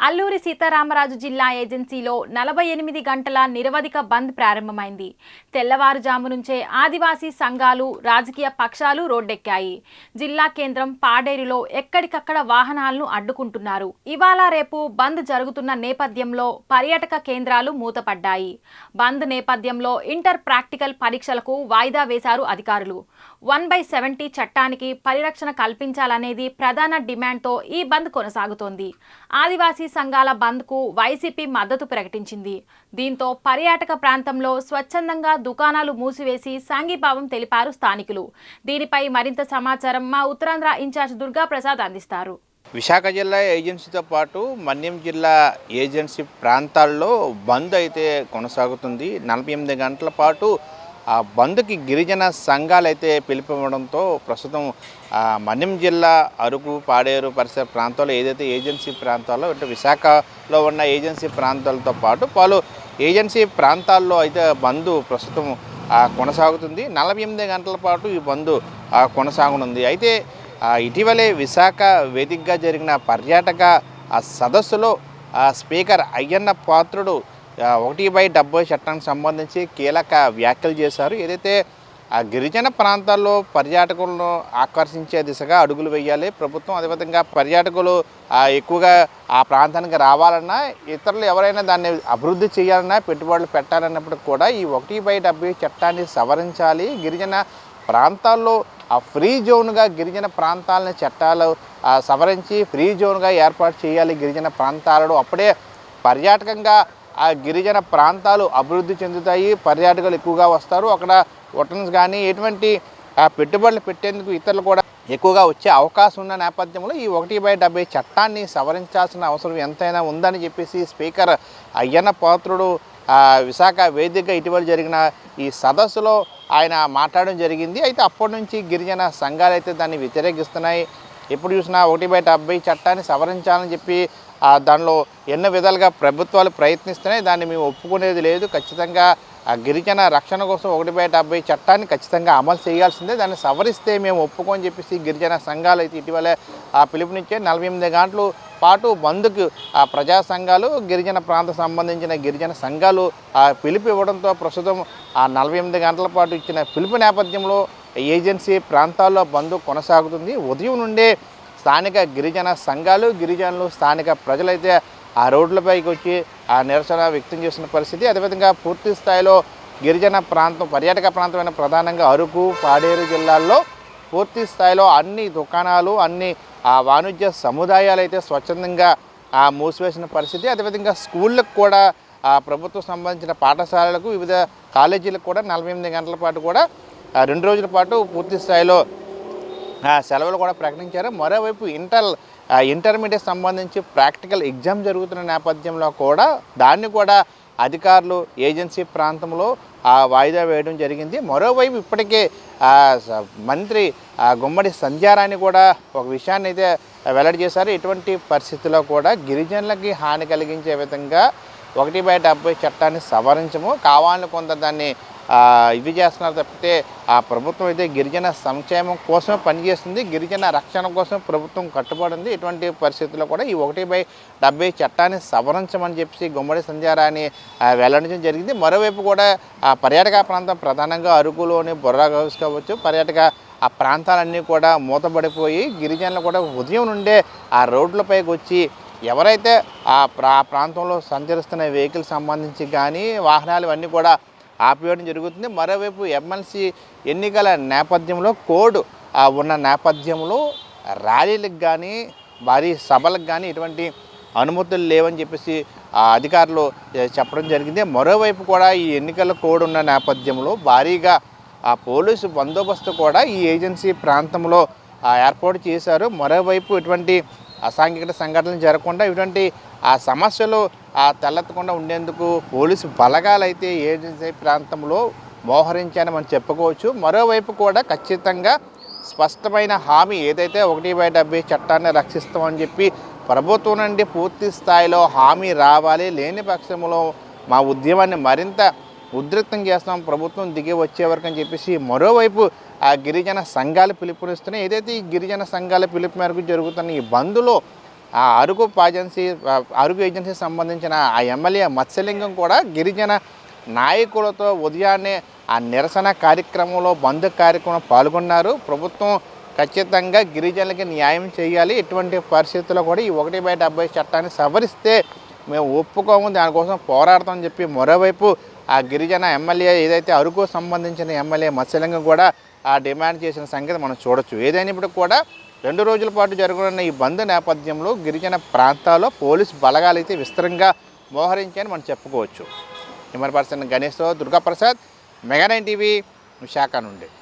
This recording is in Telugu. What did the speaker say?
అల్లూరి సీతారామరాజు జిల్లా ఏజెన్సీలో 48 గంటల నిరవధిక బంద్ ప్రారంభమైంది. తెల్లవారుజాము నుంచే ఆదివాసీ సంఘాలు, రాజకీయ పక్షాలు రోడ్డెక్కాయి. జిల్లా కేంద్రం పాడేరులో ఎక్కడికక్కడ వాహనాలను అడ్డుకుంటున్నారు. ఇవాళ రేపు బంద్ జరుగుతున్న నేపథ్యంలో పర్యాటక కేంద్రాలు మూతపడ్డాయి. బంద్ నేపథ్యంలో ఇంటర్ ప్రాక్టికల్ పరీక్షలకు వాయిదా వేశారు అధికారులు. 1/70 చట్టానికి పరిరక్షణ కల్పించాలనేది ప్రధాన డిమాండ్తో ఈ బంద్ కొనసాగుతోంది. ఆదివాసీ సంఘాల బంద్కు వైసీపీ మద్దతు ప్రకటించింది. దీంతో పర్యాటక ప్రాంతంలో స్వచ్ఛందంగా దుకాణాలు మూసివేసి సంఘీభావం తెలిపారు స్థానికులు. దీనిపై మరింత సమాచారం మా ఉత్తరాంధ్ర ఇన్ఛార్జ్ దుర్గా ప్రసాద్ అందిస్తారు. విశాఖ జిల్లా ఏజెన్సీతో పాటు మన్యం జిల్లా ఏజెన్సీ ప్రాంతాల్లో బంద్ అయితే కొనసాగుతుంది. 48 గంటల పాటు ఆ బంద్కి గిరిజన సంఘాలు అయితే పిలుపువ్వడంతో ప్రస్తుతం మన్యం జిల్లా అరకు, పాడేరు పరిసర ప్రాంతాల్లో ఏదైతే ఏజెన్సీ ప్రాంతాల్లో అంటే విశాఖలో ఉన్న ఏజెన్సీ ప్రాంతాలతో పాటు పలు ఏజెన్సీ ప్రాంతాల్లో అయితే బంద్ ప్రస్తుతం కొనసాగుతుంది. 48 గంటల పాటు ఈ బంద్ కొనసాగనుంది. అయితే ఇటీవలే విశాఖ వేదికగా జరిగిన పర్యాటక సదస్సులో స్పీకర్ అయ్యన్న పాత్రుడు 1/70 చట్టానికి సంబంధించి కీలక వ్యాఖ్యలు చేశారు. ఏదైతే ఆ గిరిజన ప్రాంతాల్లో పర్యాటకులను ఆకర్షించే దిశగా అడుగులు వేయాలి ప్రభుత్వం. అదేవిధంగా పర్యాటకులు ఎక్కువగా ఆ ప్రాంతానికి రావాలన్నా, ఇతరులు ఎవరైనా దాన్ని అభివృద్ధి చేయాలన్నా, పెట్టుబడులు పెట్టాలన్నప్పుడు కూడా ఈ 1/70 చట్టాన్ని సవరించాలి. గిరిజన ప్రాంతాల్లో ఆ ఫ్రీ జోన్గా గిరిజన ప్రాంతాలని చట్టాలు సవరించి ఫ్రీ జోన్గా ఏర్పాటు చేయాలి గిరిజన ప్రాంతాలలో. అప్పుడే పర్యాటకంగా ఆ గిరిజన ప్రాంతాలు అభివృద్ధి చెందుతాయి, పర్యాటకులు ఎక్కువగా వస్తారు. అక్కడ హోటల్స్ కానీ ఎటువంటి పెట్టుబడులు పెట్టేందుకు ఇతరులు కూడా ఎక్కువగా వచ్చే అవకాశం ఉన్న నేపథ్యంలో ఈ 1/70 చట్టాన్ని సవరించాల్సిన అవసరం ఎంతైనా ఉందని చెప్పేసి స్పీకర్ అయ్యన్న పాత్రుడు విశాఖ వేదికగా ఇటీవల జరిగిన ఈ సదస్సులో ఆయన మాట్లాడడం జరిగింది. అయితే అప్పటి నుంచి గిరిజన సంఘాలు అయితే దాన్ని వ్యతిరేకిస్తున్నాయి. ఎప్పుడు చూసినా 1/70 చట్టాన్ని సవరించాలని చెప్పి దానిలో ఎన్నో విధాలుగా ప్రభుత్వాలు ప్రయత్నిస్తున్నాయి. దాన్ని మేము ఒప్పుకునేది లేదు. ఖచ్చితంగా గిరిజన రక్షణ కోసం 1/70 చట్టాన్ని ఖచ్చితంగా అమలు చేయాల్సిందే, దాన్ని సవరిస్తే మేము ఒప్పుకొని చెప్పేసి గిరిజన సంఘాలు అయితే ఇటీవలే పిలుపునిచ్చే 48 గంటల పాటు బంద్కు ప్రజా సంఘాలు, గిరిజన ప్రాంత సంబంధించిన గిరిజన సంఘాలు పిలుపు ఇవ్వడంతో ప్రస్తుతం 48 గంటల పాటు ఇచ్చిన పిలుపు నేపథ్యంలో ఏజెన్సీ ప్రాంతాల్లో బంద్ కొనసాగుతుంది. ఉదయం నుండే స్థానిక గిరిజన సంఘాలు, గిరిజనులు, స్థానిక ప్రజలైతే ఆ రోడ్లపైకి వచ్చి ఆ నిరసన వ్యక్తం చేసిన పరిస్థితి. అదేవిధంగా పూర్తి స్థాయిలో గిరిజన ప్రాంతం, పర్యాటక ప్రాంతమైన ప్రధానంగా అరకు, పాడేరు జిల్లాల్లో పూర్తి స్థాయిలో అన్ని దుకాణాలు, అన్ని వాణిజ్య సముదాయాలు అయితే స్వచ్ఛందంగా మూసివేసిన పరిస్థితి. అదేవిధంగా స్కూళ్ళకు కూడా ప్రభుత్వం సంబంధించిన పాఠశాలలకు, వివిధ కాలేజీలకు కూడా 48 గంటల పాటు కూడా 2 రోజుల పాటు పూర్తి స్థాయిలో సెలవులు కూడా ప్రకటించారు. మరోవైపు ఇంటర్మీడియట్ సంబంధించి ప్రాక్టికల్ ఎగ్జామ్ జరుగుతున్న నేపథ్యంలో కూడా దాన్ని కూడా అధికారులు ఏజెన్సీ ప్రాంతంలో వాయిదా వేయడం జరిగింది. మరోవైపు ఇప్పటికే మంత్రి గుమ్మడి సంధ్యారాణి కూడా ఒక విషయాన్ని అయితే వెల్లడి చేశారు. ఇటువంటి పరిస్థితుల్లో కూడా గిరిజనులకి హాని కలిగించే విధంగా 1/70 చట్టాన్ని సవరించము, కావాలని కొంత దాన్ని ఇవి చేస్తున్నారు తప్పితే ఆ ప్రభుత్వం అయితే గిరిజన సంక్షేమం కోసం పనిచేస్తుంది, గిరిజన రక్షణ కోసం ప్రభుత్వం కట్టుబడింది. ఇటువంటి పరిస్థితుల్లో కూడా ఈ 1/70 చట్టాన్ని సవరించమని చెప్పి గుమ్మడి సంధ్యారాణి వెల్లడించడం జరిగింది. మరోవైపు కూడా ఆ పర్యాటక ప్రాంతం ప్రధానంగా అరకులోని బొర్రా గౌస్ కావచ్చు, పర్యాటక ఆ ప్రాంతాలన్నీ కూడా మూతపడిపోయి గిరిజనులు కూడా ఉదయం నుండే ఆ రోడ్లపైకి వచ్చి ఎవరైతే ఆ ప్రాంతంలో సంచరిస్తున్న వెహికల్ సంబంధించి కానీ వాహనాలు ఇవన్నీ కూడా ఆపివేయడం జరుగుతుంది. మరోవైపు ఎమ్మెల్సీ ఎన్నికల నేపథ్యంలో కోడ్ ఉన్న నేపథ్యంలో ర్యాలీలకు కానీ భారీ సభలకు కానీ ఎటువంటి అనుమతులు లేవని చెప్పేసి అధికారులు చెప్పడం జరిగింది. మరోవైపు కూడా ఈ ఎన్నికల కోడ్ ఉన్న నేపథ్యంలో భారీగా పోలీసు బందోబస్తు కూడా ఈ ఏజెన్సీ ప్రాంతంలో ఏర్పాటు చేశారు. మరోవైపు ఇటువంటి అసాంఘిక సంఘటనలు జరగకుండా, ఇటువంటి సమస్యలు తలెత్తకుండా ఉండేందుకు పోలీసు బలగాలు అయితే ఏజెన్సీ ప్రాంతంలో మోహరించాయని మనం చెప్పుకోవచ్చు. మరోవైపు కూడా ఖచ్చితంగా స్పష్టమైన హామీ ఏదైతే 1/70 చట్టాన్ని రక్షిస్తామని చెప్పి ప్రభుత్వం నుండి పూర్తి స్థాయిలో హామీ రావాలి. లేని పక్షంలో మా ఉద్యమాన్ని మరింత ఉధృతం చేస్తాం ప్రభుత్వం దిగి వచ్చే వరకు అని చెప్పేసి మరోవైపు ఆ గిరిజన సంఘాలు పిలుపునిస్తున్నాయి. ఏదైతే ఈ గిరిజన సంఘాల పిలుపు మేరకు జరుగుతున్న ఈ బంద్లో ఆ అరుగు ఏజెన్సీకి సంబంధించిన ఆ ఎమ్మెల్యే మత్స్యలింగం కూడా గిరిజన నాయకులతో ఉదయాన్నే ఆ నిరసన కార్యక్రమంలో బంద్ కార్యక్రమం పాల్గొన్నారు. ప్రభుత్వం ఖచ్చితంగా గిరిజనులకి న్యాయం చేయాలి, ఎటువంటి పరిస్థితుల్లో కూడా ఈ 1/70 చట్టాన్ని సవరిస్తే మేము ఒప్పుకోము, దానికోసం పోరాడతామని చెప్పి మరోవైపు ఆ గిరిజన ఎమ్మెల్యే ఏదైతే అరకు సంబంధించిన ఎమ్మెల్యే మత్స్యలింగం కూడా ఆ డిమాండ్ చేసిన సంగతి మనం చూడొచ్చు. ఏదైనప్పటికీ కూడా 2 రోజుల పాటు జరగనున్న ఈ బంద్ నేపథ్యంలో గిరిజన ప్రాంతాల్లో పోలీసు బలగాలు అయితే విస్తరంగా మోహరించాయని మనం చెప్పుకోవచ్చు. కెమెరా పర్సన్ గణేష్తో దుర్గాప్రసాద్, మెగా 9 టీవీ, విశాఖ నుండి.